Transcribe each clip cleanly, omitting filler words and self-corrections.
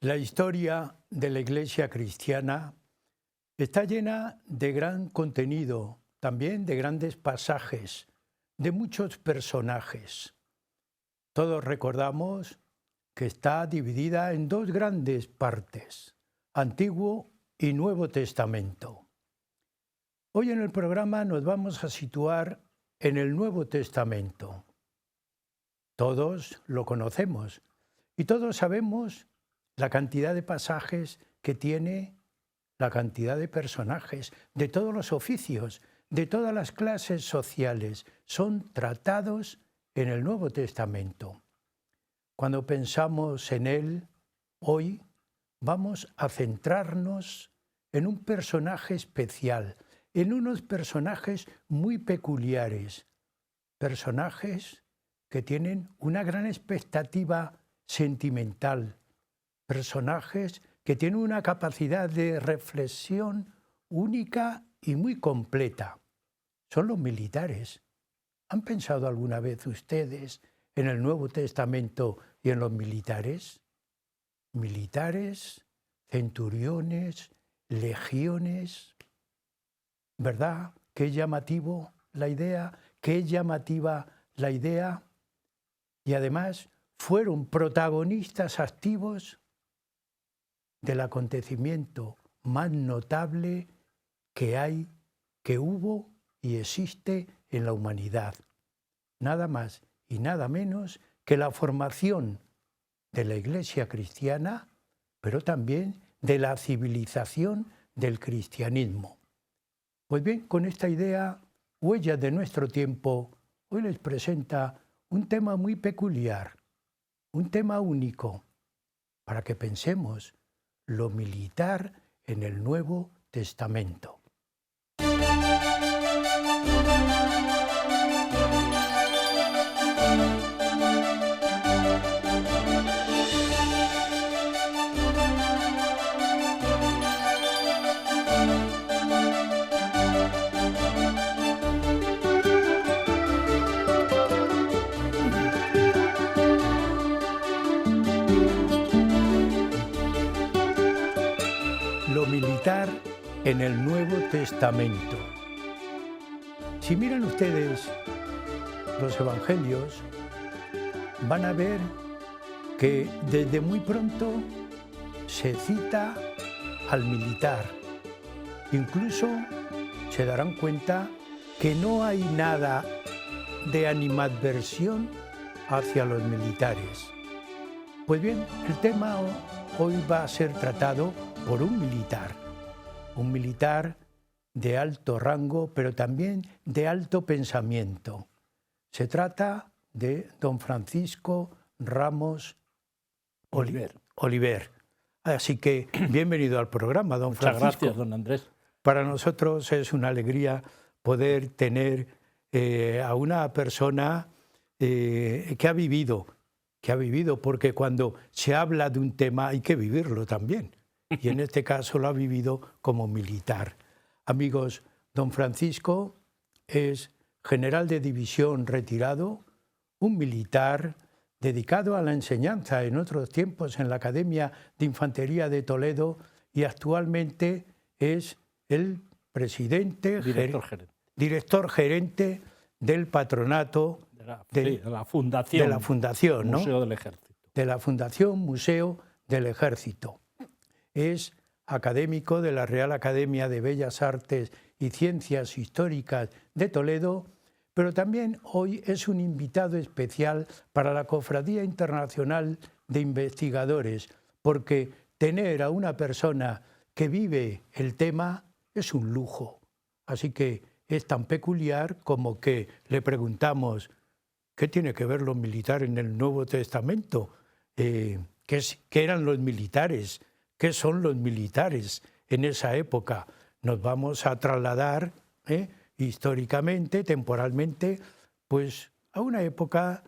La historia de la Iglesia cristiana está llena de gran contenido, también de grandes pasajes, de muchos personajes. Todos recordamos que está dividida en dos grandes partes, Antiguo y Nuevo Testamento. Hoy en el programa nos vamos a situar en el Nuevo Testamento. Todos lo conocemos y todos sabemos la cantidad de pasajes que tiene, la cantidad de personajes, de todos los oficios, de todas las clases sociales, son tratados en el Nuevo Testamento. Cuando pensamos en él, hoy vamos a centrarnos en un personaje especial, en unos personajes muy peculiares, personajes que tienen una gran expectativa sentimental, personajes que tienen una capacidad de reflexión única y muy completa. Son los militares. ¿Han pensado alguna vez ustedes en el Nuevo Testamento y en los militares? Militares, centuriones, legiones. ¿Verdad? Qué llamativo la idea, qué llamativa la idea. Y además fueron protagonistas activos del acontecimiento más notable que hay, que hubo y existe en la humanidad. Nada más y nada menos que la formación de la Iglesia cristiana, pero también de la civilización del cristianismo. Pues bien, con esta idea, Huellas de nuestro tiempo, hoy les presenta un tema muy peculiar, un tema único, para que pensemos lo militar en el Nuevo Testamento. Lo militar en el Nuevo Testamento. Si miran ustedes los evangelios, van a ver que desde muy pronto se cita al militar. Incluso se darán cuenta que no hay nada de animadversión hacia los militares. Pues bien, el tema hoy va a ser tratado por un militar de alto rango, pero también de alto pensamiento. Se trata de don Francisco Ramos Oliver. Así que bienvenido al programa, don Francisco. Muchas gracias, don Andrés. Para nosotros es una alegría poder tener a una persona que ha vivido, porque cuando se habla de un tema hay que vivirlo también. Y en este caso lo ha vivido como militar. Amigos, don Francisco es general de división retirado, un militar dedicado a la enseñanza en otros tiempos en la Academia de Infantería de Toledo y actualmente es el presidente, director gerente del patronato de la fundación, ¿no? Museo del Ejército. De la Fundación Museo del Ejército. Es académico de la Real Academia de Bellas Artes y Ciencias Históricas de Toledo, pero también hoy es un invitado especial para la Cofradía Internacional de Investigadores, porque tener a una persona que vive el tema es un lujo. Así que es tan peculiar como que le preguntamos, ¿qué tiene que ver los militares en el Nuevo Testamento? ¿Qué eran los militares? ¿Qué son los militares en esa época? Nos vamos a trasladar históricamente, temporalmente, pues a una época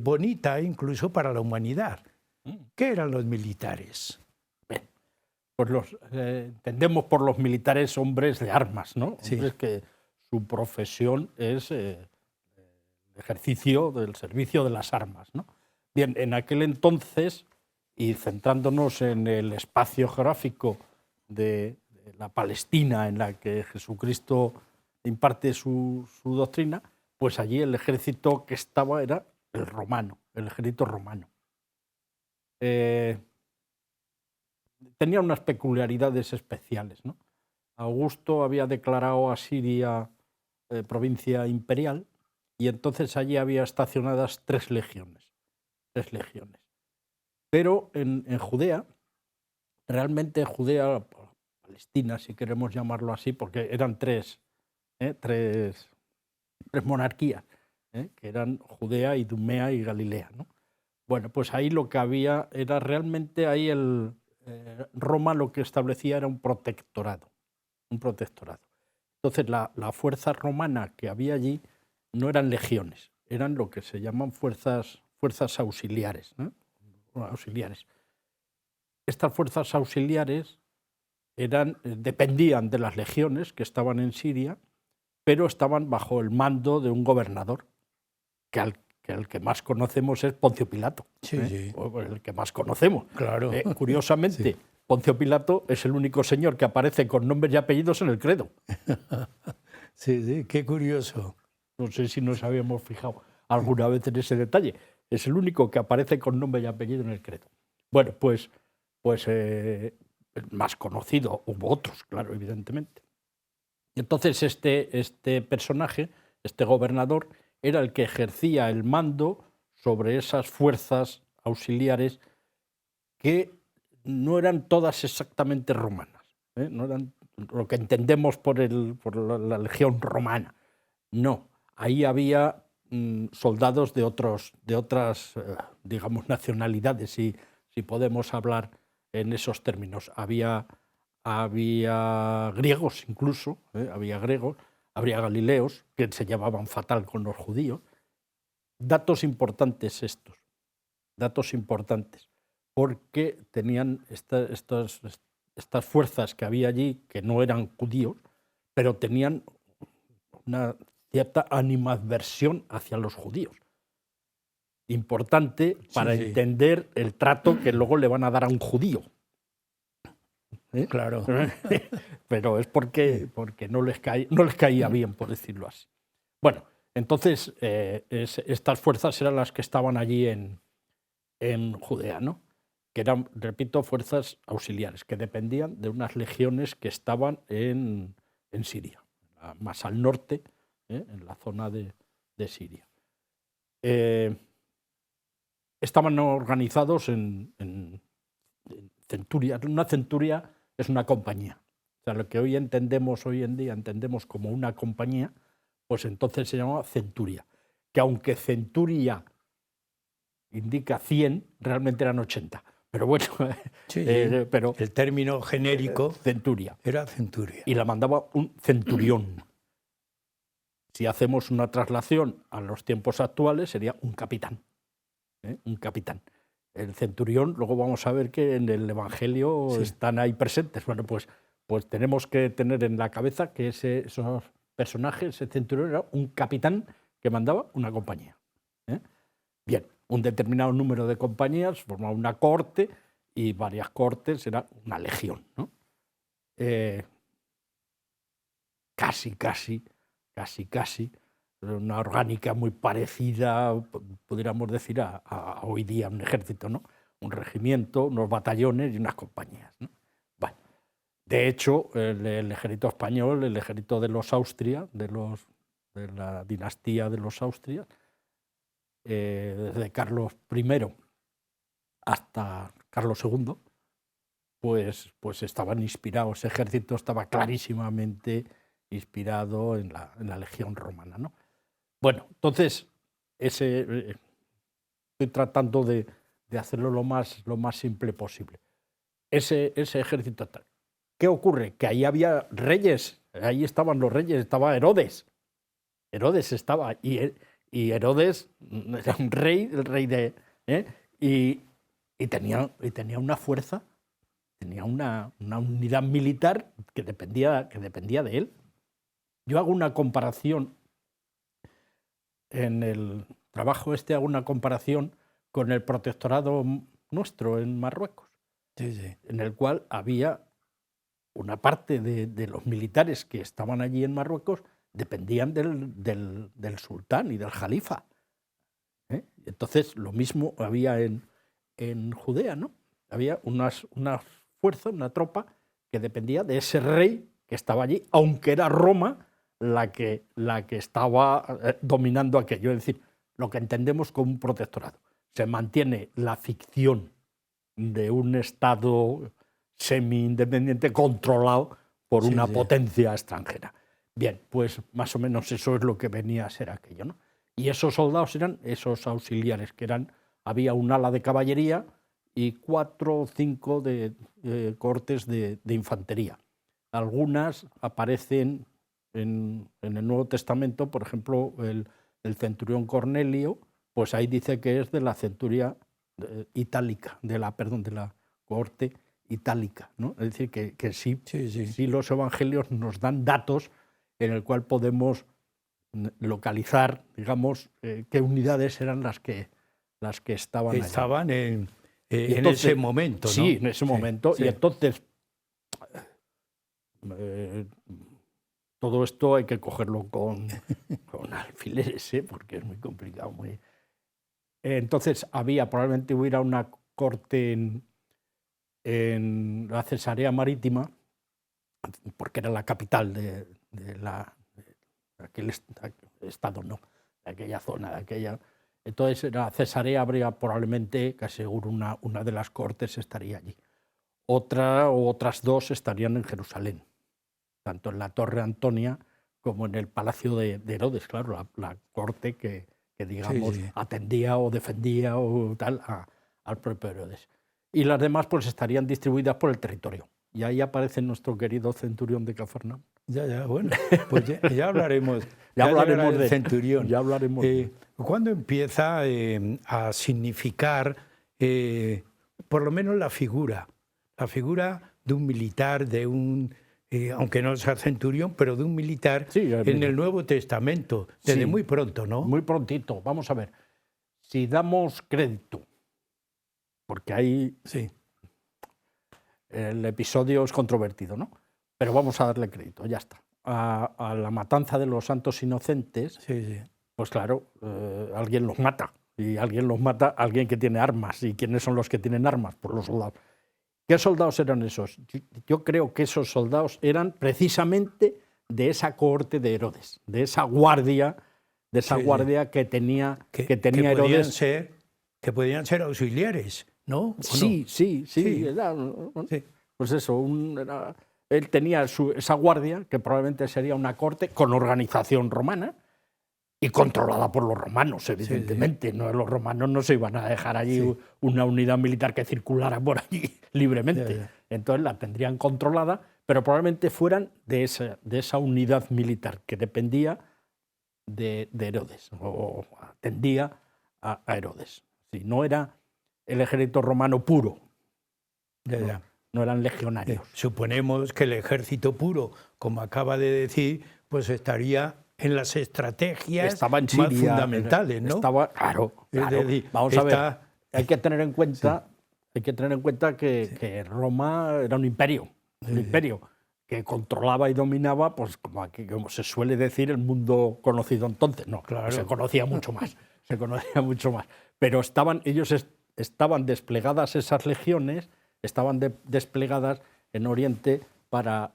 bonita incluso para la humanidad. ¿Qué eran los militares? Bien, pues entendemos por los militares hombres de armas, ¿no? Sí. Hombres que su profesión es el ejercicio del servicio de las armas, ¿no? Bien, en aquel entonces y centrándonos en el espacio geográfico de la Palestina en la que Jesucristo imparte su doctrina, pues allí el ejército que estaba era el romano, el ejército romano. Tenía unas peculiaridades especiales, ¿no? Augusto había declarado a Siria provincia imperial y entonces allí había estacionadas 3 legiones. 3 legiones. Pero en Judea, realmente Judea, Palestina, si queremos llamarlo así, porque eran tres monarquías, que eran Judea, Idumea y Galilea, ¿no? Bueno, pues ahí lo que había era realmente ahí Roma lo que establecía era un protectorado. Un protectorado. Entonces la fuerza romana que había allí no eran legiones, eran lo que se llaman fuerzas auxiliares, ¿no? Auxiliares. Estas fuerzas auxiliares dependían de las legiones que estaban en Siria, pero estaban bajo el mando de un gobernador, que el que más conocemos es Poncio Pilato. Sí, sí. El que más conocemos. Claro. Curiosamente, Sí. Poncio Pilato es el único señor que aparece con nombres y apellidos en el credo. Sí, sí, qué curioso. No sé si nos habíamos fijado alguna vez en ese detalle. Es el único que aparece con nombre y apellido en el credo. Bueno, pues el más conocido, hubo otros, claro, evidentemente. Entonces este personaje, este gobernador, era el que ejercía el mando sobre esas fuerzas auxiliares que no eran todas exactamente romanas, no eran lo que entendemos por la legión romana. No, ahí había soldados de otras, digamos, nacionalidades, si podemos hablar en esos términos. Había griegos incluso, había griegos, habría galileos que se llevaban fatal con los judíos. Datos importantes estos, datos importantes, porque tenían estas fuerzas que había allí, que no eran judíos, pero tenían una cierta animadversión hacia los judíos. Importante para entender el trato que luego le van a dar a un judío. Claro. Pero es porque no les caía bien, por decirlo así. Bueno, entonces estas fuerzas eran las que estaban allí en Judea, ¿no? Que eran, repito, fuerzas auxiliares, que dependían de unas legiones que estaban en Siria, más al norte, en la zona de Siria. Estaban organizados en centurias. Una centuria es una compañía. O sea, lo que hoy en día entendemos como una compañía, pues entonces se llamaba centuria. Que aunque centuria indica 100, realmente eran 80. Pero bueno, pero el término genérico centuria. Era centuria. Y la mandaba un centurión. Si hacemos una traslación a los tiempos actuales, sería un capitán. Un capitán. El centurión, luego vamos a ver que en el Evangelio están ahí presentes. Bueno, pues tenemos que tener en la cabeza que esos personajes, ese centurión era un capitán que mandaba una compañía. Bien, un determinado número de compañías formaba una corte y varias cortes era una legión, ¿no? Casi, una orgánica muy parecida, pudiéramos decir, a hoy día un ejército, ¿no? Un regimiento, unos batallones y unas compañías, ¿no? Bueno, de hecho, el ejército español, el ejército de los Austria, de la dinastía de los Austrias, desde Carlos I hasta Carlos II, pues estaban inspirados, ese ejército estaba clarísimamente inspirado en la legión romana, ¿no? Bueno, entonces, estoy tratando de hacerlo lo más simple posible. Ese ejército tal. ¿Qué ocurre? Que ahí había reyes, ahí estaban los reyes, estaba Herodes. Herodes estaba, y Herodes era un rey, el rey de... y tenía una fuerza, tenía una unidad militar que dependía de él. Yo hago una comparación, en el trabajo hago una comparación con el protectorado nuestro en Marruecos, Sí, sí. en el cual había una parte de los militares que estaban allí en Marruecos dependían del sultán y del jalifa. Entonces, lo mismo había en Judea, ¿no? Había una fuerza, una tropa que dependía de ese rey que estaba allí, aunque era Roma la que estaba dominando aquello. Es decir, lo que entendemos como un protectorado. Se mantiene la ficción de un Estado semi-independiente controlado por una potencia extranjera. Bien, pues más o menos eso es lo que venía a ser aquello, ¿no? Y esos soldados eran esos auxiliares, había un ala de caballería y 4 o 5 de cortes de infantería. Algunas aparecen en el Nuevo Testamento, por ejemplo, el centurión Cornelio, pues ahí dice que es de la centuria itálica, de la cohorte itálica, ¿no? Es decir, que sí los evangelios nos dan datos en el cual podemos localizar, digamos, qué unidades eran las que estaban allí. Estaban en ese momento, ¿no? Sí, en ese momento. Sí. Y entonces, todo esto hay que cogerlo con alfileres, porque es muy complicado. Entonces, probablemente hubiera una corte en la Cesarea Marítima, porque era la capital de aquel estado, ¿no? De aquella zona, de aquella. Entonces, la Cesarea habría probablemente, casi seguro, una de las cortes estaría allí. Otras 2 estarían en Jerusalén, tanto en la Torre Antonia como en el Palacio de Herodes, claro, la corte que digamos, atendía o defendía o tal al propio Herodes. Y las demás pues estarían distribuidas por el territorio. Y ahí aparece nuestro querido centurión de Cafarnaúm. Bueno, pues ya hablaremos. ya hablaremos del centurión. Ya hablaremos ¿Cuándo empieza a significar, por lo menos la figura de un militar, aunque no sea centurión, pero de un militar en el Nuevo Testamento, desde muy pronto, ¿no? Muy prontito. Vamos a ver. Si damos crédito, porque ahí el episodio es controvertido, ¿no? Pero vamos a darle crédito, ya está. A la matanza de los santos inocentes, pues claro, alguien los mata. Y alguien que tiene armas. ¿Y quiénes son los que tienen armas? Pues los soldados. ¿Qué soldados eran esos? Yo creo que esos soldados eran precisamente de esa cohorte de Herodes, de esa guardia, que tenía Herodes. Que podían ser auxiliares, ¿no? Sí. Pues eso, él tenía esa guardia, que probablemente sería una corte con organización romana y controlada por los romanos, evidentemente. No, los romanos no se iban a dejar allí una unidad militar que circulara por allí libremente. Entonces la tendrían controlada, pero probablemente fueran de esa unidad militar que dependía de Herodes o atendía a Herodes. Sí, no era el ejército romano puro. No eran legionarios. Suponemos que el ejército puro, como acaba de decir, pues estaría en las estrategias más fundamentales, ¿no? Claro. Vamos a ver. Hay que tener en cuenta que Roma era un imperio, que controlaba y dominaba, pues como se suele decir, el mundo conocido entonces. No, claro. Se conocía mucho más. Pero ellos estaban desplegadas esas legiones, estaban desplegadas en Oriente para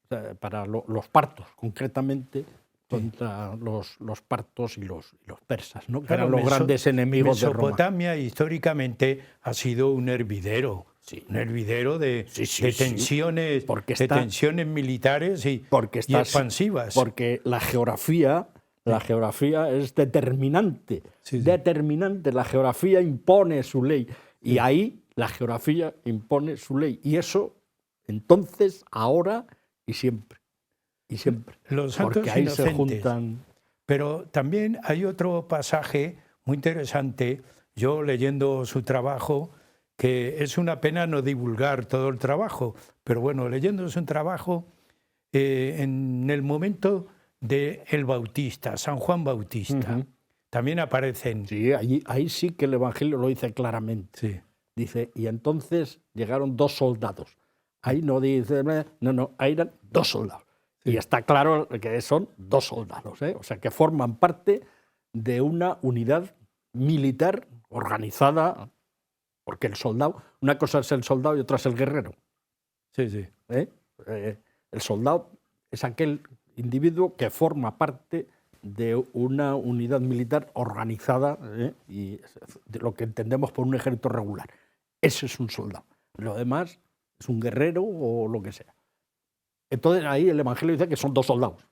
los partos, concretamente contra los partos y los persas, ¿no? Que eran los grandes enemigos de Roma. Mesopotamia históricamente ha sido un hervidero. Un hervidero de tensiones, tensiones militares y expansivas. Porque la geografía es determinante. La geografía impone su ley. Y ahí la geografía impone su ley. Y eso, entonces, ahora y siempre. Los santos porque ahí inocentes. Se juntan. Pero también hay otro pasaje muy interesante, yo leyendo su trabajo, que es una pena no divulgar todo el trabajo, pero bueno, leyendo su trabajo, en el momento del Bautista, San Juan Bautista, también aparecen. Sí, ahí sí que el Evangelio lo dice claramente. Dice, y entonces llegaron 2 soldados. Ahí no dice, no, ahí eran 2 soldados. Sí. Y está claro que son 2 soldados, ¿eh? O sea, que forman parte de una unidad militar organizada, porque el soldado, una cosa es el soldado y otra es el guerrero. Sí, sí. El soldado es aquel individuo que forma parte de una unidad militar organizada, y de lo que entendemos por un ejército regular. Ese es un soldado. Lo demás es un guerrero o lo que sea. Entonces ahí el Evangelio dice que son 2 soldados.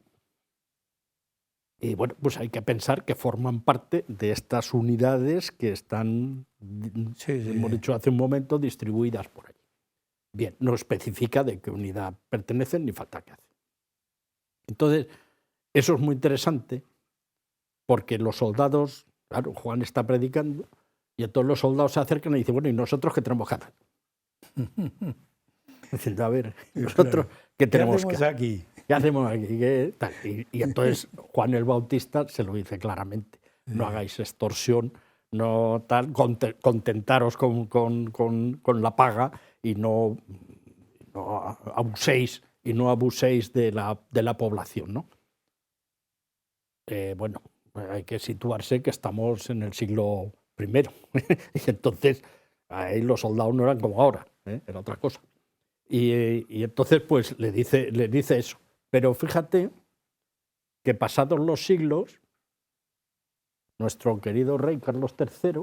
Y bueno, pues hay que pensar que forman parte de estas unidades que están, hemos dicho hace un momento, distribuidas por ahí. Bien, no especifica de qué unidad pertenecen ni falta que hace. Entonces, eso es muy interesante porque los soldados, claro, Juan está predicando y entonces los soldados se acercan y dicen, bueno, ¿y nosotros qué tenemos que hacer? Dicen, a ver, ¿nosotros qué tenemos que hacer? Aquí? ¿Qué hacemos aquí? ¿Qué tal? Y entonces Juan el Bautista se lo dice claramente, no hagáis extorsión, no tal, contentaros con la paga y no abuséis de la población, ¿no? Bueno, hay que situarse que estamos en el siglo I y entonces ahí los soldados no eran como ahora, era otra cosa. Y entonces pues le dice eso. Pero fíjate que pasados los siglos, nuestro querido rey Carlos III,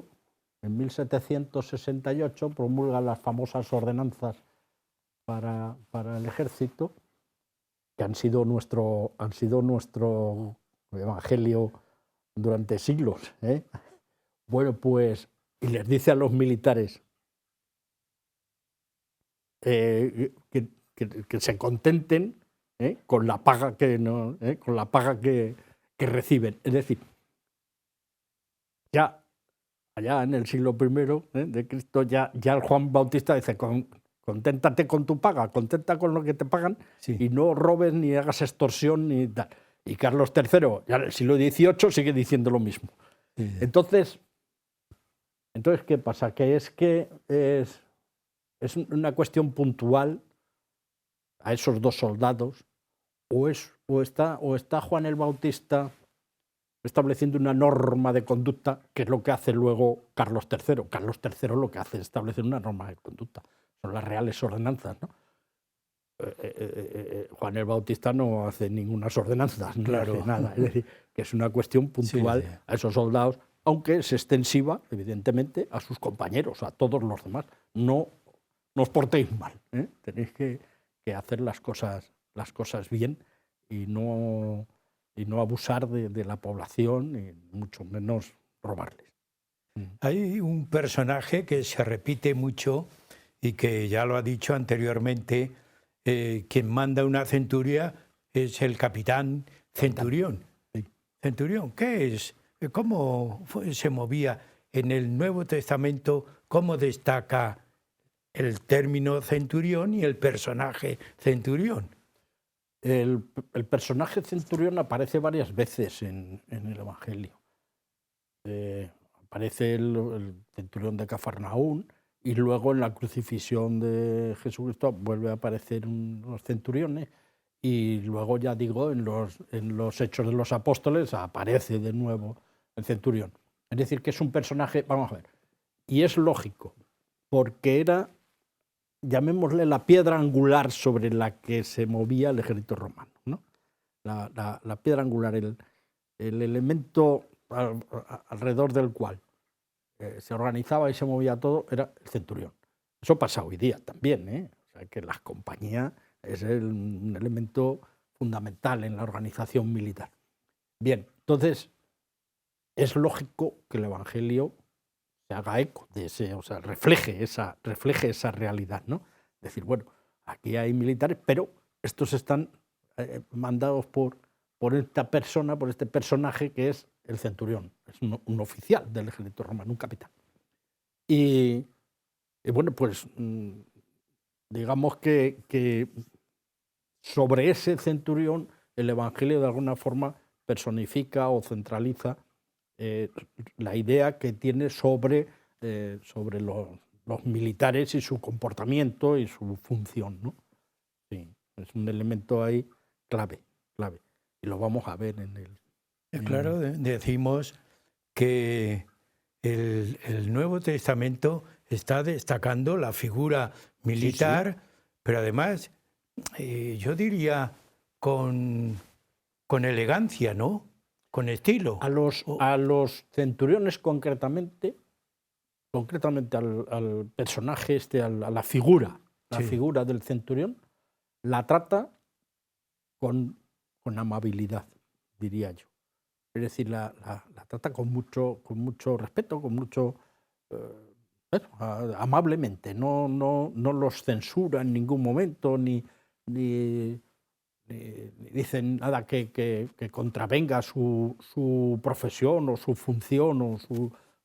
en 1768, promulga las famosas ordenanzas para el ejército, que han sido nuestro evangelio durante siglos. Bueno, pues, y les dice a los militares que se contenten con la paga que reciben. Es decir, ya allá en el siglo I de Cristo, ya el Juan Bautista dice, conténtate con tu paga, contenta con lo que te pagan, sí, y no robes ni hagas extorsión ni tal. Y Carlos III, ya en el siglo XVIII, sigue diciendo lo mismo. Sí. Entonces, ¿qué pasa? Que es una cuestión puntual a esos 2 soldados, o está Juan el Bautista estableciendo una norma de conducta, que es lo que hace luego Carlos III. Carlos III lo que hace es establecer una norma de conducta. Son las reales ordenanzas, ¿no? Juan el Bautista no hace ninguna ordenanzas, no hace nada. Es decir, que es una cuestión puntual, sí, a esos soldados, aunque es extensiva, evidentemente, a sus compañeros, a todos los demás. No os portéis mal, tenéis que hacer las cosas bien y no abusar de la población y mucho menos robarles. Hay un personaje que se repite mucho y que ya lo ha dicho anteriormente, quien manda una centuria es el capitán Centurión. Sí. Centurión, ¿qué es? ¿Cómo se movía en el Nuevo Testamento? ¿Cómo destaca el término centurión y el personaje centurión? El personaje centurión aparece varias veces en el Evangelio. Aparece el centurión de Cafarnaún y luego en la crucifixión de Jesucristo vuelve a aparecer los centuriones y luego, ya digo, en los Hechos de los Apóstoles aparece de nuevo el centurión. Es decir, que es un personaje, vamos a ver, y es lógico, porque era, llamémosle, la piedra angular sobre la que se movía el ejército romano, ¿no? La piedra angular, el elemento alrededor del cual se organizaba y se movía todo, era el centurión. Eso pasa hoy día también, O sea, que las compañías es un elemento fundamental en la organización militar. Bien, entonces es lógico que el Evangelio se haga eco de ese, o sea, refleje esa realidad, ¿no? Es decir, bueno, aquí hay militares, pero estos están mandados por esta persona, por este personaje que es el centurión, es un oficial del ejército romano, un capitán. Y bueno, pues digamos que sobre ese centurión el Evangelio de alguna forma personifica o centraliza la idea que tiene sobre los militares y su comportamiento y su función, ¿no? Sí, es un elemento ahí clave. Y lo vamos a ver en el... Claro, decimos que el Nuevo Testamento está destacando la figura militar, sí. Pero además, yo diría con elegancia, ¿no? Con estilo. A los centuriones concretamente al personaje a la figura del centurión, la trata con amabilidad, diría yo. Es decir, la trata con mucho respeto, con mucho amablemente. No los censura en ningún momento, ni dicen nada que contravenga su profesión o su función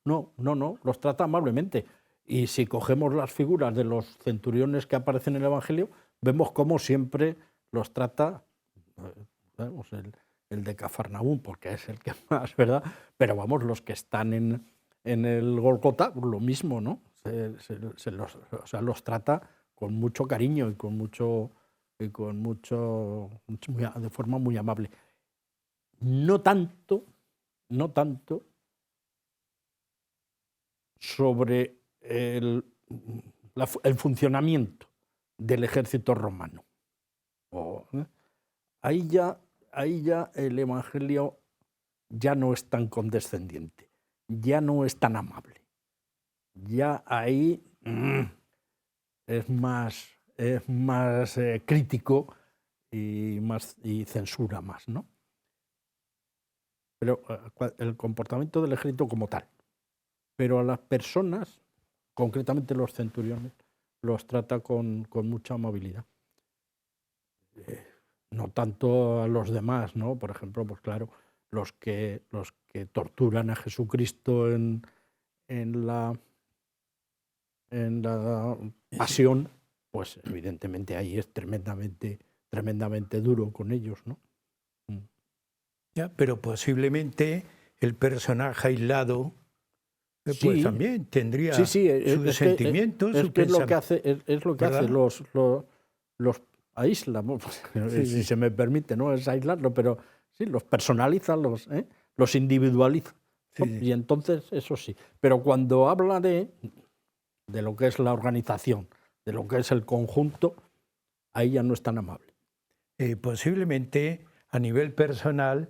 No, los trata amablemente. Y si cogemos las figuras de los centuriones que aparecen en el Evangelio, vemos cómo siempre los trata, vemos el de Cafarnaúm, porque es el que más, ¿verdad? Pero vamos, los que están en el Golgota, lo mismo, ¿no? Los trata con mucho cariño y de forma muy amable. No tanto sobre el funcionamiento del ejército romano. Ahí ya el Evangelio ya no es tan condescendiente, ya no es tan amable. Ya ahí es más crítico y censura más, ¿no? Pero el comportamiento del ejército como tal. Pero a las personas, concretamente los centuriones, los trata con mucha amabilidad. No tanto a los demás, ¿no? Por ejemplo, pues claro, los que torturan a Jesucristo en la pasión, pues evidentemente ahí es tremendamente duro con ellos, ¿no? Ya, pero posiblemente el personaje aislado pues también tendría sus sentimientos, sus pensamientos. Es lo que hace los aísla, si se me permite, no es aislarlo, pero sí, los personaliza, los individualiza. Sí. Y entonces, eso sí. Pero cuando habla de lo que es la organización, de lo que es el conjunto, ahí ya no es tan amable. Posiblemente, a nivel personal,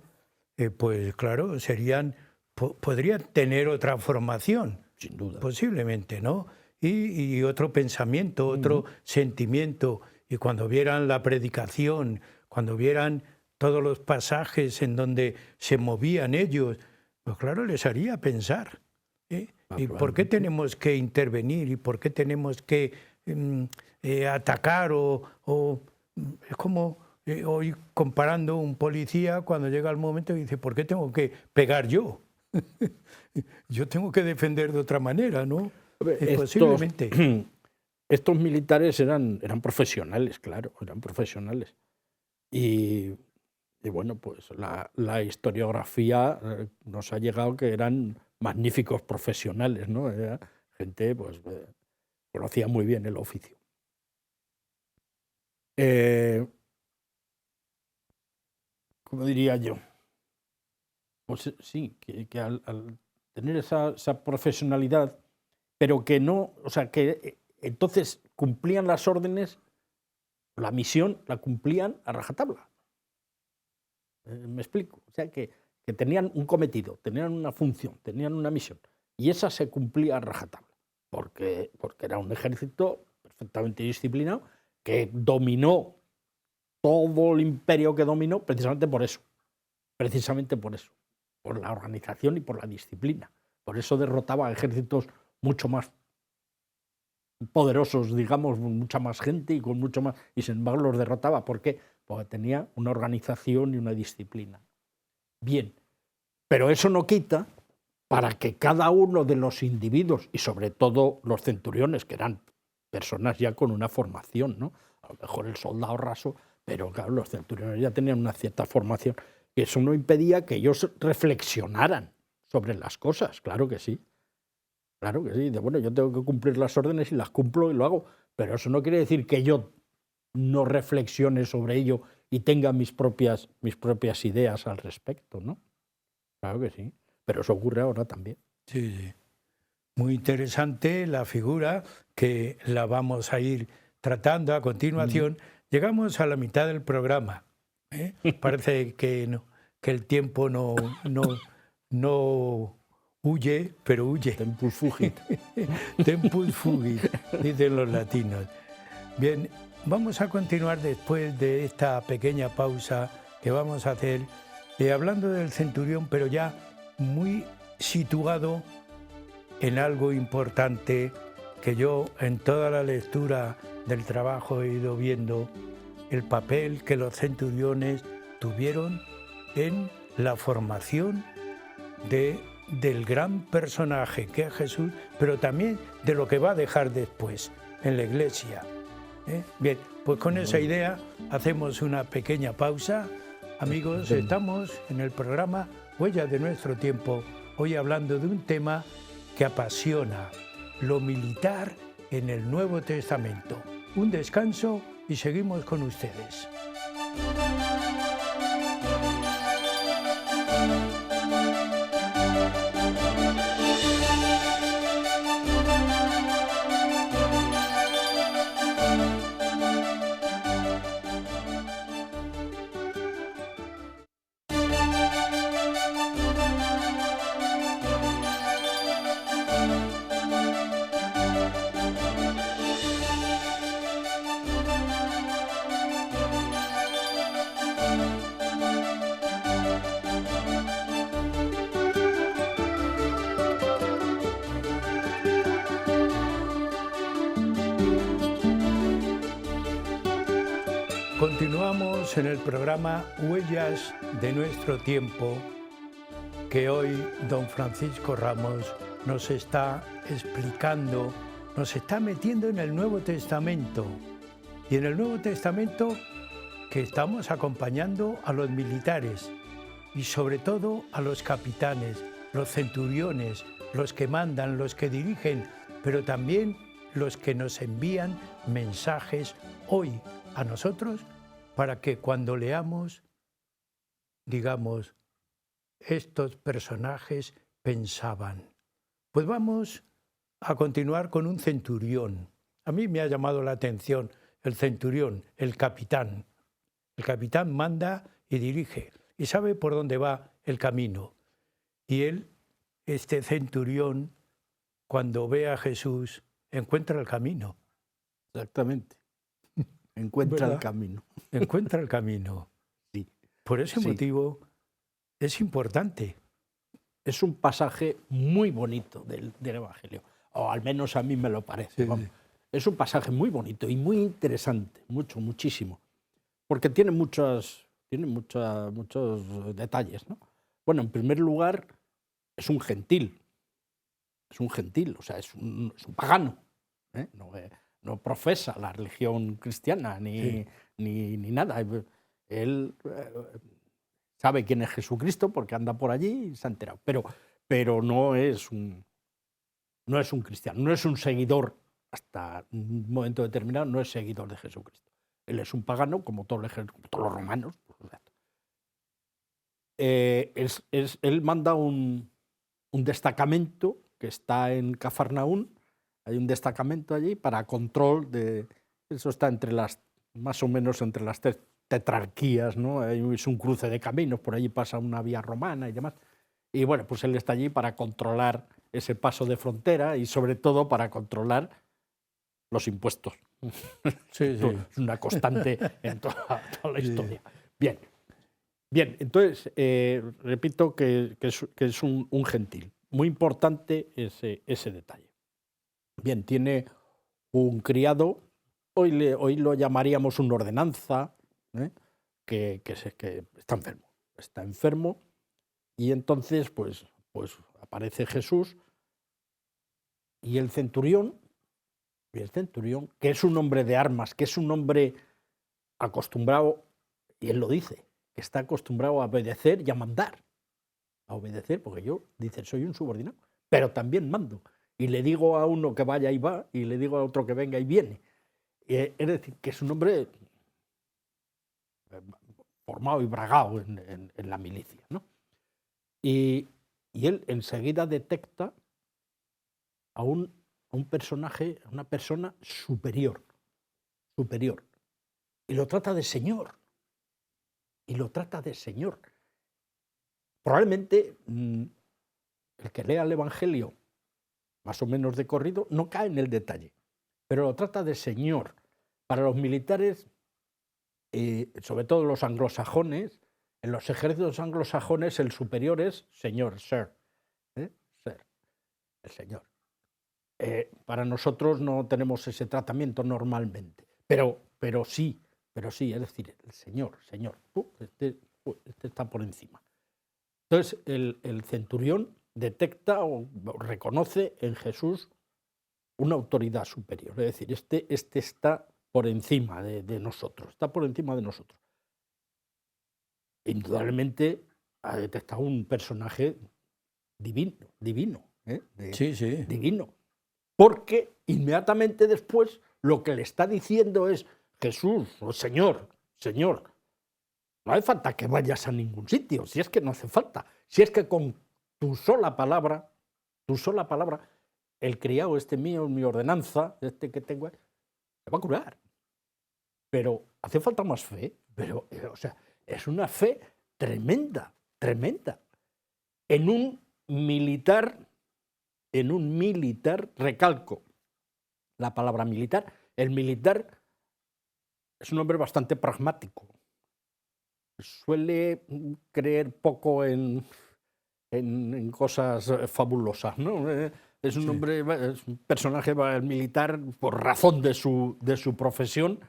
pues claro, podrían tener otra formación. Sin duda. Posiblemente, ¿no? Y otro pensamiento, otro sentimiento. Y cuando vieran la predicación, cuando vieran todos los pasajes en donde se movían ellos, pues claro, les haría pensar. ¿Y por qué tenemos que intervenir? ¿Y por qué tenemos que atacar? Es como hoy comparando un policía cuando llega el momento y dice, ¿por qué tengo que pegar yo? Yo tengo que defender de otra manera, ¿no? Posiblemente. Estos militares eran profesionales, claro, eran profesionales. Y bueno, pues la historiografía nos ha llegado que eran magníficos profesionales, ¿no? Era gente, pues, conocía muy bien el oficio. ¿Cómo diría yo? Pues sí, que al tener esa profesionalidad, pero que no, o sea, que entonces cumplían las órdenes, la misión la cumplían a rajatabla. ¿Me explico? O sea, que tenían un cometido, tenían una función, tenían una misión, y esa se cumplía a rajatabla, porque era un ejército perfectamente disciplinado que dominó todo el imperio que dominó precisamente por eso, por la organización y por la disciplina. Por eso derrotaba a ejércitos mucho más poderosos, digamos, mucha más gente y con mucho más, y sin embargo los derrotaba. ¿Por qué? Porque tenía una organización y una disciplina. Bien, pero eso no quita para que cada uno de los individuos, y sobre todo los centuriones, que eran personas ya con una formación, ¿no? A lo mejor el soldado raso, pero claro, los centuriones ya tenían una cierta formación, que eso no impedía que ellos reflexionaran sobre las cosas, claro que sí. Claro que sí. Bueno, yo tengo que cumplir las órdenes y las cumplo y lo hago. Pero eso no quiere decir que yo no reflexione sobre ello y tenga mis propias ideas al respecto, ¿no? Claro que sí. Pero eso ocurre ahora también. Sí, sí. Muy interesante la figura que la vamos a ir tratando a continuación. Llegamos a la mitad del programa. Parece que, no, que el tiempo no huye, pero huye. Tempus fugit. Tempus fugit, dicen los latinos. Bien, vamos a continuar después de esta pequeña pausa que vamos a hacer, hablando del centurión, pero ya muy situado en algo importante que yo en toda la lectura del trabajo he ido viendo, el papel que los centuriones tuvieron en la formación del gran personaje que es Jesús, pero también de lo que va a dejar después en la iglesia. Bien, pues con esa idea hacemos una pequeña pausa. Amigos, estamos en el programa Huellas de nuestro tiempo, hoy hablando de un tema que apasiona, lo militar en el Nuevo Testamento. Un descanso y seguimos con ustedes. Continuamos en el programa Huellas de nuestro tiempo, que hoy don Francisco Ramos nos está explicando, nos está metiendo en el Nuevo Testamento. Y en el Nuevo Testamento que estamos acompañando a los militares y sobre todo a los capitanes, los centuriones, los que mandan, los que dirigen, pero también los que nos envían mensajes hoy a nosotros para que cuando leamos digamos, estos personajes pensaban. Pues vamos a continuar con un centurión. A mí me ha llamado la atención el centurión, el capitán. El capitán manda y dirige y sabe por dónde va el camino. Y él, este centurión, cuando ve a Jesús, encuentra el camino. Exactamente. Encuentra ¿verdad? el camino. Encuentra el camino. Sí. Por ese Sí. motivo es importante. Es un pasaje muy bonito del Evangelio, o al menos a mí me lo parece. Sí, Vamos. sí. Es un pasaje muy bonito y muy interesante, muchísimo, porque tiene muchos detalles, ¿no? Bueno, en primer lugar, es un gentil, o sea, es un pagano, ¿eh? No profesa la religión cristiana ni nada. Él sabe quién es Jesucristo porque anda por allí y se ha enterado, pero no es un cristiano, no es un seguidor hasta un momento determinado, no es seguidor de Jesucristo. Él es un pagano como todos los romanos. Él manda un destacamento que está en Cafarnaún. Hay un destacamento allí para control de... Eso está más o menos entre las tetrarquías, ¿no? Es un cruce de caminos, por allí pasa una vía romana y demás. Y bueno, pues él está allí para controlar ese paso de frontera y sobre todo para controlar los impuestos. Sí, sí. Es una constante en toda la historia. Bien, entonces repito que es un gentil. Muy importante ese detalle. Bien, tiene un criado, hoy lo llamaríamos una ordenanza, que está enfermo. Está enfermo y entonces pues aparece Jesús y el centurión, que es un hombre de armas, que es un hombre acostumbrado, y él lo dice, que está acostumbrado a obedecer y a mandar. A obedecer, porque yo, dice, soy un subordinado, pero también mando. y le digo a uno que vaya y va, y le digo a otro que venga y viene. Es decir, que es un hombre formado y bragado en la milicia, ¿no? Y él enseguida detecta a un personaje, a una persona superior, y lo trata de señor, Probablemente el que lea el Evangelio más o menos de corrido no cae en el detalle, pero lo trata de señor. Para los militares, sobre todo los anglosajones, en los ejércitos anglosajones el superior es señor, sir, sir, el señor. Para nosotros no tenemos ese tratamiento normalmente, pero sí, es decir, el señor, este está por encima. Entonces el centurión detecta o reconoce en Jesús una autoridad superior, es decir, este está por encima de nosotros, está por encima de nosotros. Indudablemente ha detectado un personaje divino, Sí, sí. divino, porque inmediatamente después lo que le está diciendo es: Jesús, o Señor, no hace falta que vayas a ningún sitio, si es que no hace falta, si es que con tu sola palabra, el criado este mío, mi ordenanza, este que tengo, se va a curar. Pero hace falta más fe, o sea, es una fe tremenda. En un militar, recalco la palabra militar, el militar es un hombre bastante pragmático. Suele creer poco en cosas fabulosas, ¿no? Es un hombre, es un personaje, el militar, por razón de su profesión,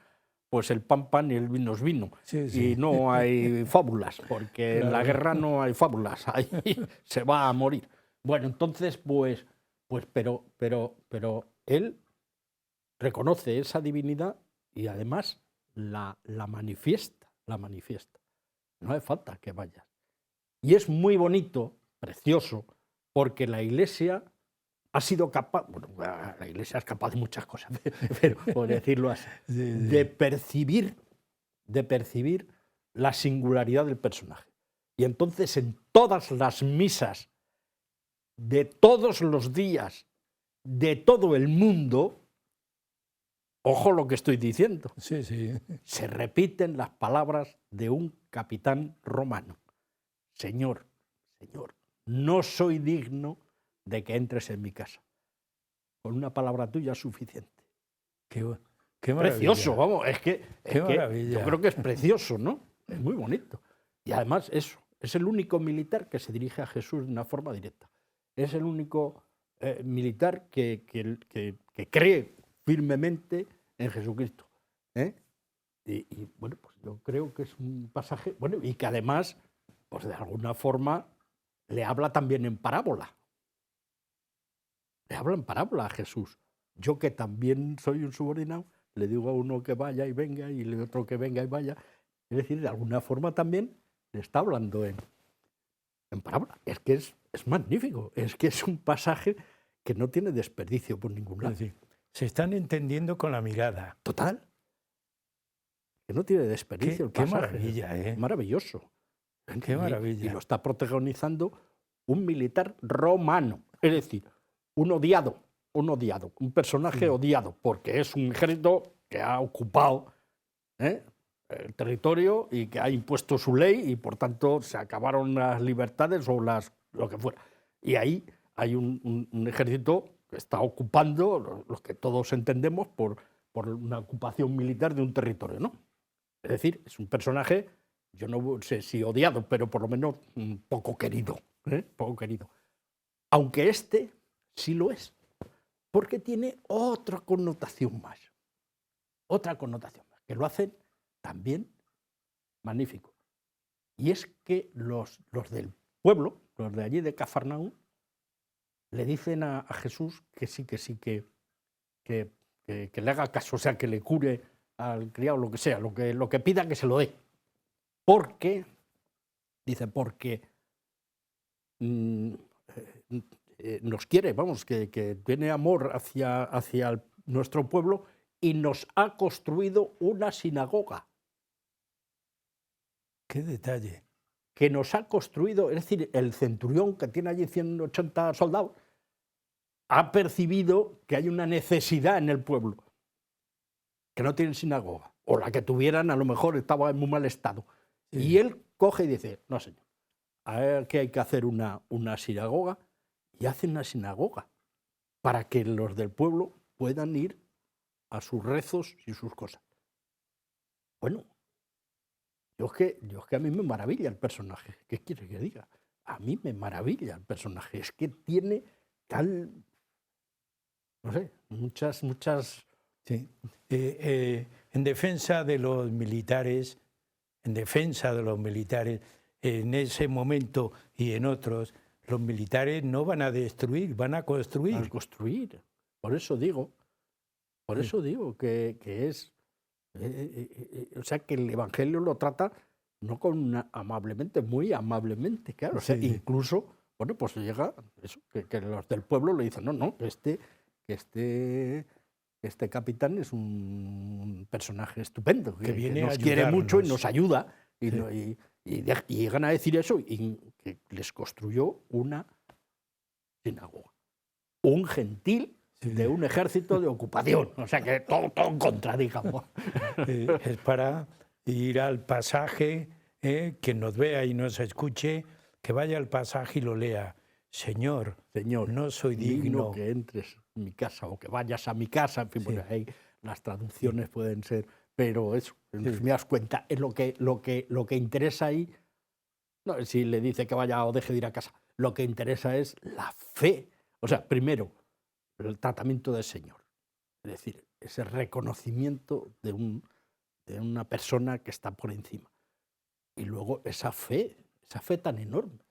pues el pan y el vino es vino. Sí. Y no hay fábulas, porque en la guerra no hay fábulas, ahí se va a morir. Bueno, entonces, pero él reconoce esa divinidad y además la manifiesta. No hace falta que vayas. Y es muy bonito, precioso, porque la Iglesia ha sido capaz, bueno, la Iglesia es capaz de muchas cosas, pero por decirlo así, de percibir la singularidad del personaje. Y entonces en todas las misas de todos los días de todo el mundo, ojo lo que estoy diciendo, se repiten las palabras de un capitán romano: Señor, no soy digno de que entres en mi casa. Con una palabra tuya es suficiente. Qué precioso, vamos, es que maravilla. yo creo que es precioso, ¿no? Es muy bonito. Y además eso, es el único militar que se dirige a Jesús de una forma directa. Es el único militar que cree firmemente en Jesucristo. Y bueno, pues yo creo que es un pasaje, bueno, y que además, pues de alguna forma, le habla también en parábola. Le habla en parábola a Jesús. Yo, que también soy un subordinado, le digo a uno que vaya y venga, y al otro que venga y vaya. Es decir, de alguna forma también le está hablando en parábola. Es que es magnífico. Es que es un pasaje que no tiene desperdicio por ningún lado. Es decir, se están entendiendo con la mirada. Total. Que no tiene desperdicio el pasaje. Qué maravilla, ¿eh? Maravilloso. Qué maravilla. Y lo está protagonizando un militar romano. Es decir, un odiado, un personaje odiado, porque es un ejército que ha ocupado el territorio y que ha impuesto su ley y por tanto se acabaron las libertades o lo que fuera. Y ahí hay un ejército que está ocupando, lo que todos entendemos, por una ocupación militar de un territorio, ¿no? Es decir, es un personaje, yo no sé si odiado, pero por lo menos poco querido, poco querido. Aunque este sí lo es, porque tiene otra connotación más, que lo hace también magnífico. Y es que los del pueblo, los de allí de Cafarnaúm, le dicen a Jesús que le haga caso, o sea, que le cure al criado, lo que sea, lo que pida, que se lo dé. Porque nos quiere, vamos, que tiene amor hacia nuestro pueblo y nos ha construido una sinagoga. Qué detalle. Que nos ha construido, es decir, el centurión que tiene allí 180 soldados, ha percibido que hay una necesidad en el pueblo, que no tienen sinagoga, o la que tuvieran a lo mejor estaba en muy mal estado. Sí. Y él coge y dice, no señor, a ver que hay que hacer una sinagoga, y hace una sinagoga para que los del pueblo puedan ir a sus rezos y sus cosas. Bueno, yo es que a mí me maravilla el personaje. ¿Qué quiere que diga? A mí me maravilla el personaje. Es que tiene tal, no sé, muchas... Sí. En defensa de los militares, en ese momento y en otros, los militares no van a destruir, van a construir. Van a construir. Por eso digo que es... o sea, que el Evangelio lo trata no con amablemente, muy amablemente, claro. Sí. O sea, incluso, bueno, pues llega eso, que los del pueblo le dicen, no, que este capitán es un personaje estupendo, que nos quiere mucho y nos ayuda. Sí. Y llegan a decir eso y que les construyó una sinagoga. Un gentil de un ejército de ocupación. O sea que todo en contra, digamos. Es para ir al pasaje, que nos vea y nos escuche, que vaya al pasaje y lo lea. Señor, no soy digno que entres en mi casa o que vayas a mi casa. En fin, sí. Bueno, ahí las traducciones pueden ser, pero eso, si me das cuenta, es lo que interesa ahí. No, si le dice que vaya o deje de ir a casa, lo que interesa es la fe. O sea, primero, el tratamiento del Señor, es decir, ese reconocimiento de una persona que está por encima. Y luego esa fe tan enorme.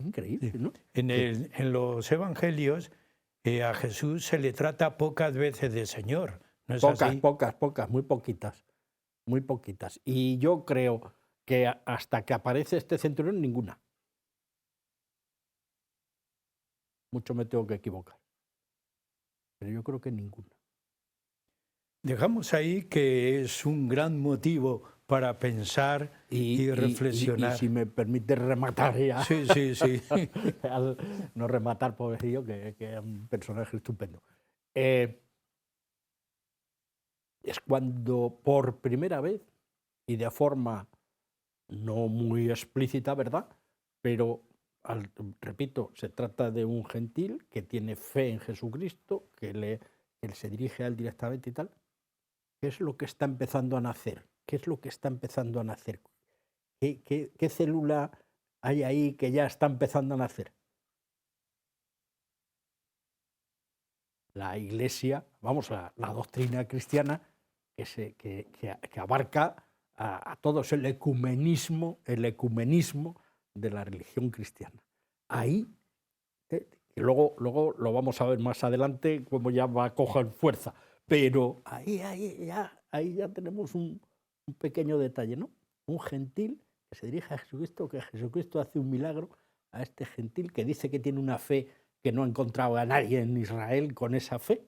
Increíble, ¿no? En los evangelios a Jesús se le trata pocas veces de Señor, ¿no es así? Pocas, muy poquitas. Y yo creo que hasta que aparece este centurión, ninguna. Mucho me tengo que equivocar. Pero yo creo que ninguna. Dejamos ahí que es un gran motivo para pensar y reflexionar. Y si me permite rematar ya. Sí. No rematar, pobrecillo, que es un personaje estupendo. Es cuando por primera vez, y de forma no muy explícita, ¿verdad? Pero, repito, se trata de un gentil que tiene fe en Jesucristo, que se dirige a él directamente y tal. ¿Qué es lo que está empezando a nacer? ¿Qué célula hay ahí que ya está empezando a nacer? La Iglesia, vamos, la doctrina cristiana que abarca a todos el ecumenismo de la religión cristiana. Ahí, y luego lo vamos a ver más adelante, como ya va a coger fuerza, pero ahí ya tenemos un pequeño detalle, ¿no? Un gentil que se dirige a Jesucristo, que Jesucristo hace un milagro a este gentil que dice que tiene una fe que no ha encontrado a nadie en Israel con esa fe.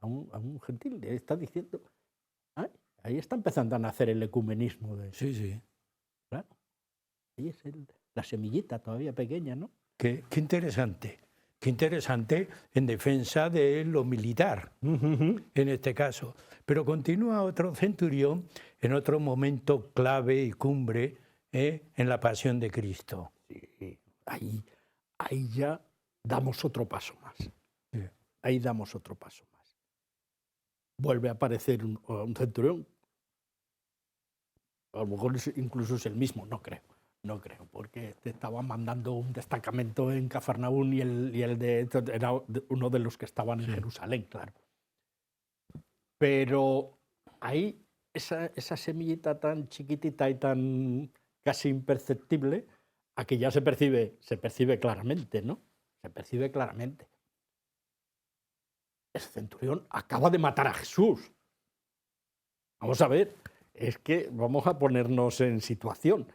A un gentil le está diciendo, ahí está empezando a nacer el ecumenismo. Sí. Claro. Ahí es la semillita todavía pequeña, ¿no? Qué interesante. Qué interesante en defensa de lo militar, en este caso. Pero continúa otro centurión en otro momento clave y cumbre en la pasión de Cristo. Sí. Ahí ya damos otro paso más. Sí. Ahí damos otro paso más. Vuelve a aparecer un centurión. A lo mejor incluso es el mismo, no creo, porque te estaban mandando un destacamento en Cafarnaún y el era uno de los que estaban en Jerusalén, claro. Pero ahí esa semillita tan chiquitita y tan casi imperceptible, aquí ya se percibe claramente, ¿no? Se percibe claramente. El centurión acaba de matar a Jesús. Vamos a ver, es que vamos a ponernos en situación.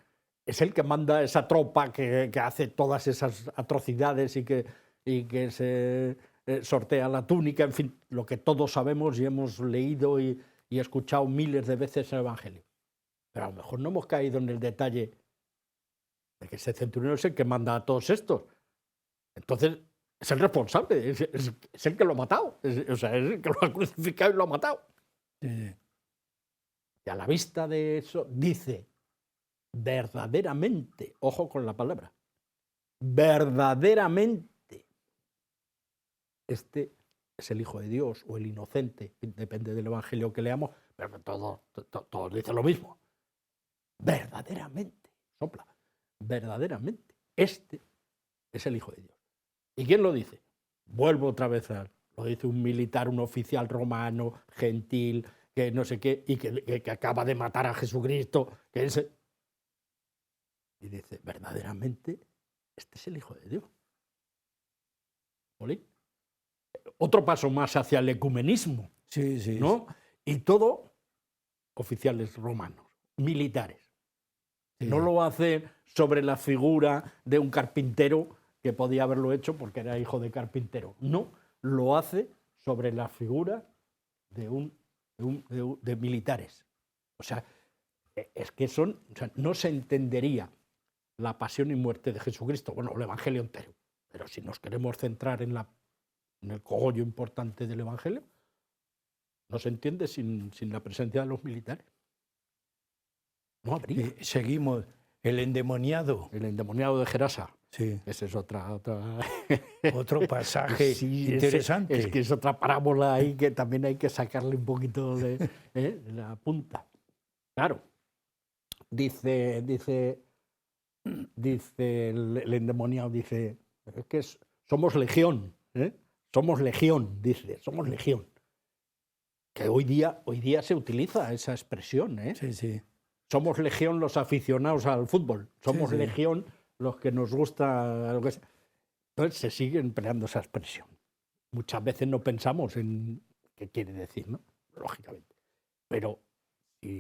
es el que manda esa tropa que hace todas esas atrocidades y que se sortea la túnica, en fin, lo que todos sabemos y hemos leído y escuchado miles de veces en el Evangelio. Pero a lo mejor no hemos caído en el detalle de que ese centurión es el que manda a todos estos. Entonces, es el responsable, es el que lo ha matado, o sea, es el que lo ha crucificado y lo ha matado. Sí. Y a la vista de eso, dice, verdaderamente, ojo con la palabra, verdaderamente, este es el Hijo de Dios o el inocente, depende del Evangelio que leamos, pero todos dicen lo mismo. Verdaderamente, sopla, verdaderamente, este es el Hijo de Dios. ¿Y quién lo dice? Vuelvo otra vez lo dice un militar, un oficial romano, gentil, que no sé qué, y que acaba de matar a Jesucristo, que ese... Y dice, verdaderamente, este es el Hijo de Dios. ¿Olí? Otro paso más hacia el ecumenismo, Sí, sí. ¿no? Y todo oficiales romanos, militares. Sí. No lo hace sobre la figura de un carpintero que podía haberlo hecho porque era hijo de carpintero. No, lo hace sobre la figura de militares. O sea, es que no se entendería la pasión y muerte de Jesucristo, bueno, el Evangelio entero. Pero si nos queremos centrar en el cogollo importante del Evangelio, no se entiende sin la presencia de los militares. No habría. Seguimos. El endemoniado. El endemoniado de Gerasa. Sí. Ese es otro pasaje sí, interesante. Es que es otra parábola ahí que también hay que sacarle un poquito de la punta. Claro. Dice el endemoniado, dice, es que somos legión, somos legión, dice, somos legión. Que hoy día se utiliza esa expresión, Sí, sí. Somos legión los aficionados al fútbol, somos Sí, sí. legión los que nos gusta lo que sea. Entonces se sigue empleando esa expresión. Muchas veces no pensamos en qué quiere decir, ¿no? Lógicamente. Pero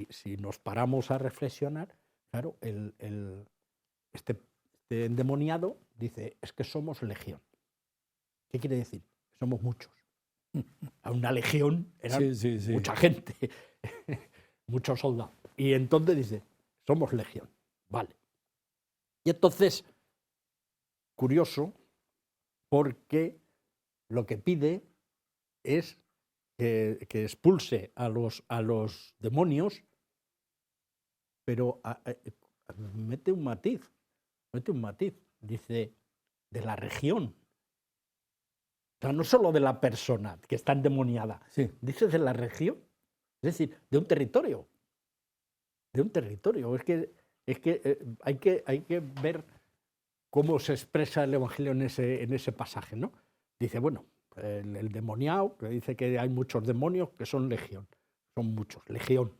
si nos paramos a reflexionar, claro, este endemoniado dice, es que somos legión. ¿Qué quiere decir? Somos muchos. A una legión eran mucha gente, muchos soldados. Y entonces dice, somos legión. Vale. Y entonces, curioso, porque lo que pide es que expulse a los demonios, pero mete un matiz. Dice, de la región. O sea, no solo de la persona que está endemoniada, dice de la región, es decir, de un territorio. De un territorio. Es que hay que ver cómo se expresa el Evangelio en ese pasaje, ¿no? Dice, bueno, el demoniado, que dice que hay muchos demonios que son legión. Son muchos, legión.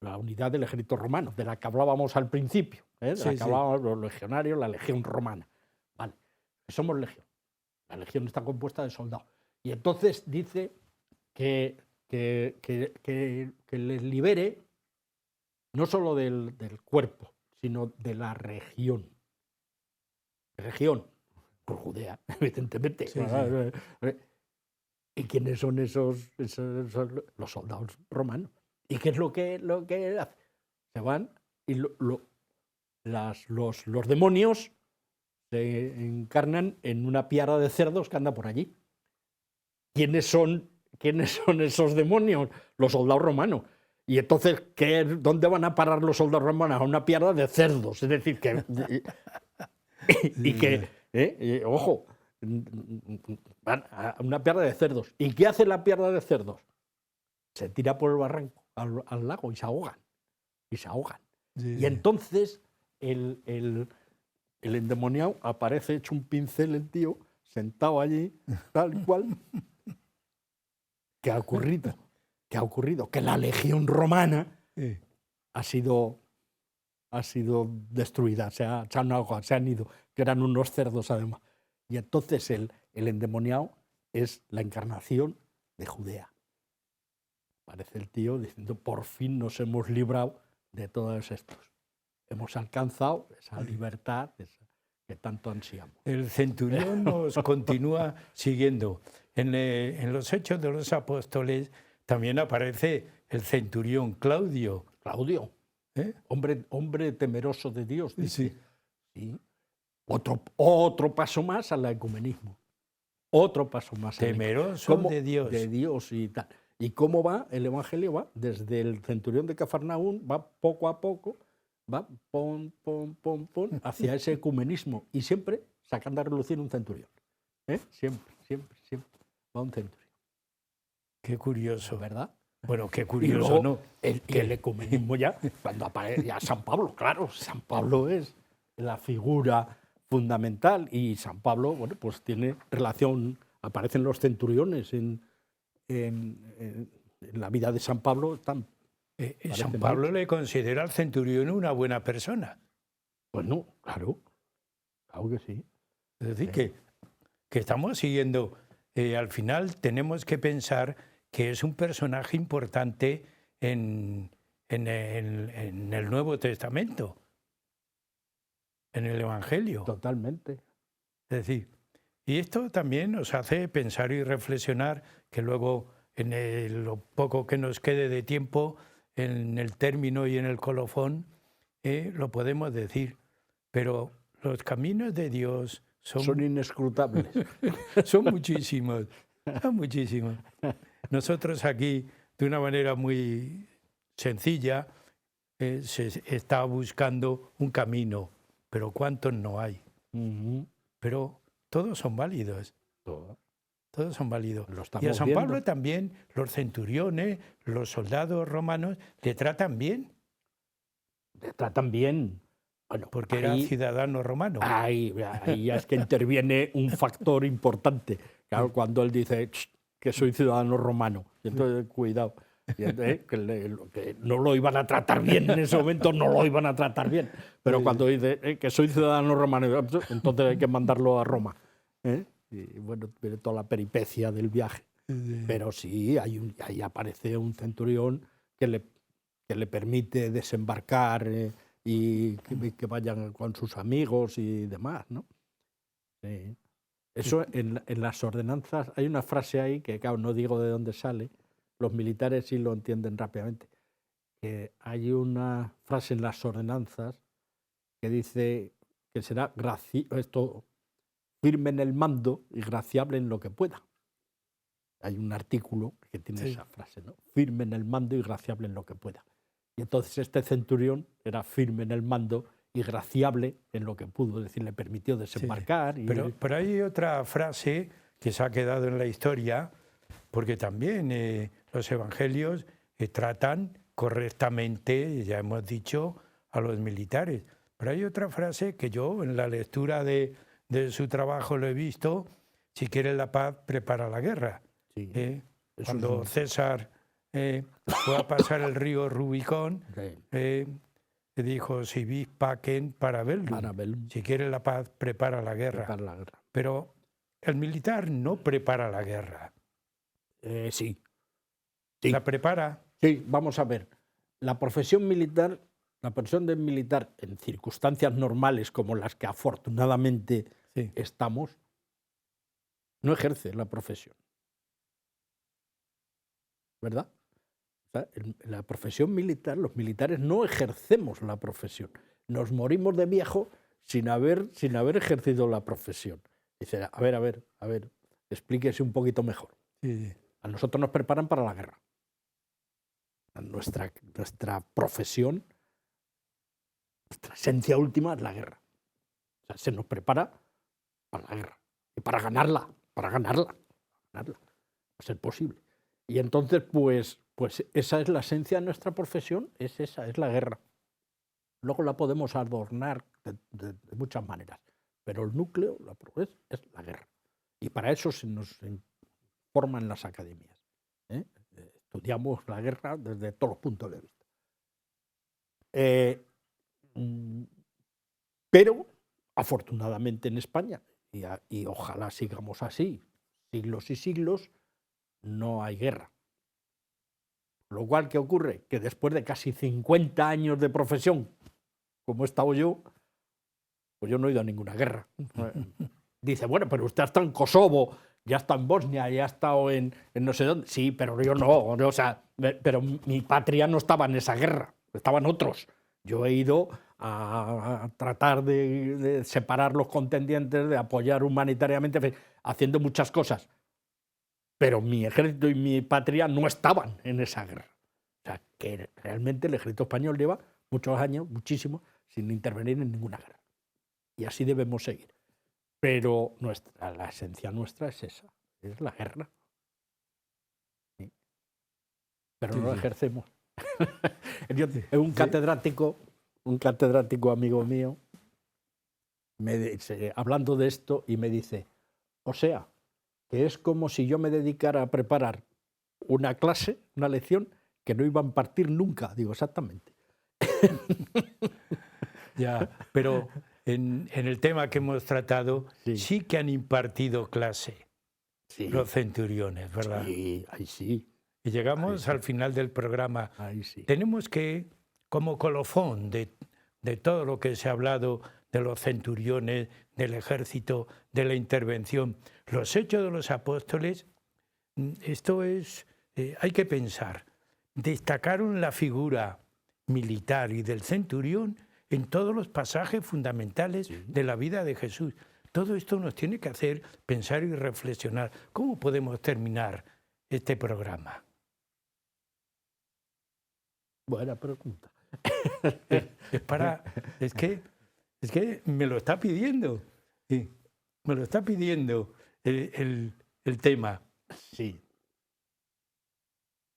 La unidad del ejército romano, de la que hablábamos al principio, de la que hablábamos los legionarios, la legión romana. Vale, somos legión. La legión está compuesta de soldados. Y entonces dice que les libere no solo del cuerpo, sino de la región. Región, por Judea, evidentemente. ¿Y quiénes son esos los soldados romanos? ¿Y qué es lo que hace? Se van y los demonios se encarnan en una piara de cerdos que anda por allí. ¿Quiénes son esos demonios? Los soldados romanos. Y entonces, ¿dónde van a parar los soldados romanos? A una piara de cerdos. Es decir, que... ojo, van a una piara de cerdos. ¿Y qué hace la piara de cerdos? Se tira por el barranco al lago y se ahogan. Y entonces el endemoniado aparece hecho un pincel, el tío, sentado allí, tal y cual. ¿Qué ha ocurrido? Que la legión romana ha sido destruida, se han ahogado, se han ido, que eran unos cerdos además. Y entonces el endemoniado es la encarnación de Judea. Parece el tío diciendo, por fin nos hemos librado de todos estos. hemos alcanzado esa libertad que tanto ansiamos. El centurión nos continúa siguiendo. En los Hechos de los Apóstoles también aparece el centurión Claudio. Claudio, hombre temeroso de Dios, dice. Sí. Sí. Otro paso más al ecumenismo. Otro paso más. Temeroso de Dios. De Dios y tal. ¿Y cómo va? El Evangelio va desde el centurión de Cafarnaún, va poco a poco, va pon, hacia ese ecumenismo. Y siempre sacando a relucir un centurión. Siempre va un centurión. Qué curioso. ¿Verdad? Bueno, qué Y curioso, luego, ¿no? el ecumenismo ya, cuando aparece ya San Pablo, claro, San Pablo es la figura fundamental y San Pablo, bueno, pues tiene relación, aparecen los centuriones en la vida de San Pablo. San Pablo le considera al centurión una buena persona. Bueno, claro que sí. Es decir, que estamos siguiendo, al final tenemos que pensar que es un personaje importante en el Nuevo Testamento, en el Evangelio. Totalmente. Es decir, y esto también nos hace pensar y reflexionar que luego, lo poco que nos quede de tiempo, en el término y en el colofón, lo podemos decir. Pero los caminos de Dios son inescrutables. Son muchísimos, son muchísimos. Nosotros aquí, de una manera muy sencilla, se está buscando un camino, pero ¿cuántos no hay? Pero todos son válidos. Todos son válidos. Y a San Pablo también, los centuriones, los soldados romanos, le tratan bien. Le tratan bien. Bueno, porque era ciudadano romano. Ahí ya es que interviene un factor importante. Claro, cuando él dice que soy ciudadano romano, y entonces cuidado. Y entonces, que no lo iban a tratar bien en ese momento, no lo iban a tratar bien. Pero cuando dice que soy ciudadano romano, entonces hay que mandarlo a Roma. Y bueno, viene toda la peripecia del viaje. Pero sí, ahí aparece un centurión que le permite desembarcar y que vayan con sus amigos y demás, ¿no? Sí. Eso en las ordenanzas, hay una frase ahí que, claro, no digo de dónde sale, los militares sí lo entienden rápidamente, que hay una frase en las ordenanzas que dice que será firme en el mando y graciable en lo que pueda. Hay un artículo que tiene esa frase, ¿no? Firme en el mando y graciable en lo que pueda. Y entonces este centurión era firme en el mando y graciable en lo que pudo, es decir, le permitió desembarcar. Sí. Pero hay otra frase que se ha quedado en la historia, porque también los evangelios tratan correctamente, ya hemos dicho, a los militares. Pero hay otra frase que yo en la lectura de su trabajo lo he visto: si quieres la paz, prepara la guerra. Sí. Cuando César fue a pasar el río Rubicón, dijo, si vis pacem para bellum. Si quieres la paz, prepara la guerra. Pero el militar no prepara la guerra. Sí. ¿La prepara? Sí, vamos a ver. La profesión militar en circunstancias normales como las que afortunadamente estamos, no ejerce la profesión. ¿Verdad? O sea, en la profesión militar, los militares no ejercemos la profesión. Nos morimos de viejo sin haber ejercido la profesión. Dice, a ver, explíquese un poquito mejor. Sí. A nosotros nos preparan para la guerra. Nuestra profesión, nuestra esencia última es la guerra. O sea, se nos prepara para la guerra. Y para ganarla. A ser posible. Y entonces, pues esa es la esencia de nuestra profesión, es la guerra. Luego la podemos adornar de muchas maneras, pero el núcleo es la guerra. Y para eso se nos forman las academias. Estudiamos la guerra desde todos los puntos de vista. Pero, afortunadamente en España, y ojalá sigamos así, siglos y siglos, no hay guerra. Lo cual, ¿qué ocurre? Que después de casi 50 años de profesión, como he estado yo, pues yo no he ido a ninguna guerra. Dice, bueno, pero usted ha estado en Kosovo, ya ha estado en Bosnia, ya ha estado en no sé dónde. Sí, pero yo no, o sea, pero mi patria no estaba en esa guerra, estaban otros. Yo he ido a tratar de separar los contendientes, de apoyar humanitariamente, haciendo muchas cosas. Pero mi ejército y mi patria no estaban en esa guerra. O sea, que realmente el ejército español lleva muchos años, muchísimos, sin intervenir en ninguna guerra. Y así debemos seguir. Pero la esencia nuestra es esa, es la guerra. ¿Sí? Pero no la ejercemos. Un catedrático amigo mío, hablando de esto, y me dice, o sea, que es como si yo me dedicara a preparar una clase, una lección, que no iba a impartir nunca. Digo, exactamente. Ya, pero en el tema que hemos tratado, sí que han impartido clase los centuriones, ¿verdad? Sí, ahí sí. Y llegamos al final del programa. Ahí sí. Tenemos que, como colofón de todo lo que se ha hablado de los centuriones, del ejército, de la intervención, los hechos de los apóstoles, esto es, hay que pensar, destacaron la figura militar y del centurión en todos los pasajes fundamentales de la vida de Jesús. Todo esto nos tiene que hacer pensar y reflexionar. ¿Cómo podemos terminar este programa? Buena pregunta. Es que me lo está pidiendo. Sí, me lo está pidiendo el tema. Sí.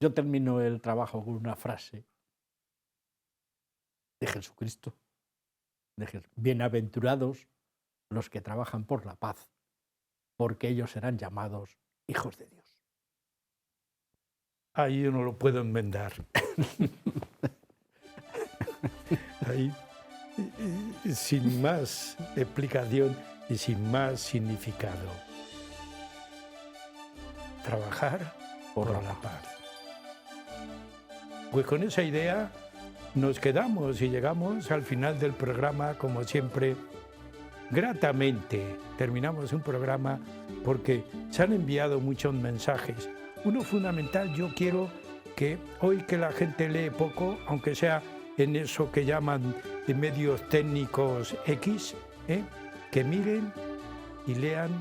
Yo termino el trabajo con una frase de Jesucristo. Bienaventurados los que trabajan por la paz, porque ellos serán llamados hijos de Dios. Ahí yo no lo puedo enmendar. Ahí, sin más explicación y sin más significado. Trabajar por la paz. Pues con esa idea nos quedamos y llegamos al final del programa, como siempre, gratamente. Terminamos un programa porque se han enviado muchos mensajes. Uno fundamental, yo quiero que hoy que la gente lee poco, aunque sea en eso que llaman de medios técnicos X, que miren y lean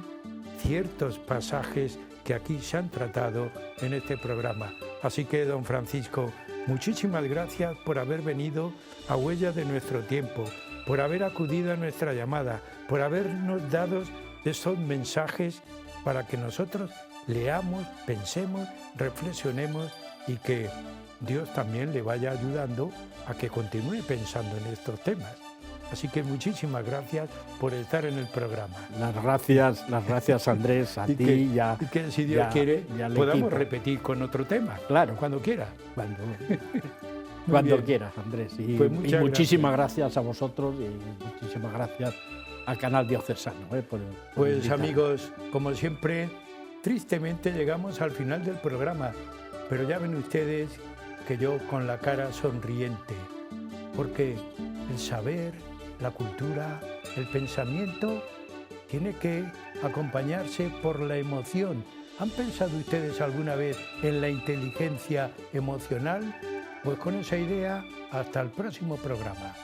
ciertos pasajes que aquí se han tratado en este programa. Así que, don Francisco, muchísimas gracias por haber venido a Huellas de Nuestro Tiempo, por haber acudido a nuestra llamada, por habernos dado estos mensajes para que nosotros leamos, pensemos, reflexionemos y que Dios también le vaya ayudando a que continúe pensando en estos temas. Así que muchísimas gracias por estar en el programa. Las gracias Andrés, a ti y a... Y que si Dios quiere podamos repetir con otro tema. Claro. Cuando quiera. Cuando quieras, Andrés. Y, pues y muchísimas gracias a vosotros y muchísimas gracias al canal diocesano. Pues amigos, como siempre, tristemente llegamos al final del programa, pero ya ven ustedes que yo con la cara sonriente, porque el saber, la cultura, el pensamiento tiene que acompañarse por la emoción. ¿Han pensado ustedes alguna vez en la inteligencia emocional? Pues con esa idea, hasta el próximo programa.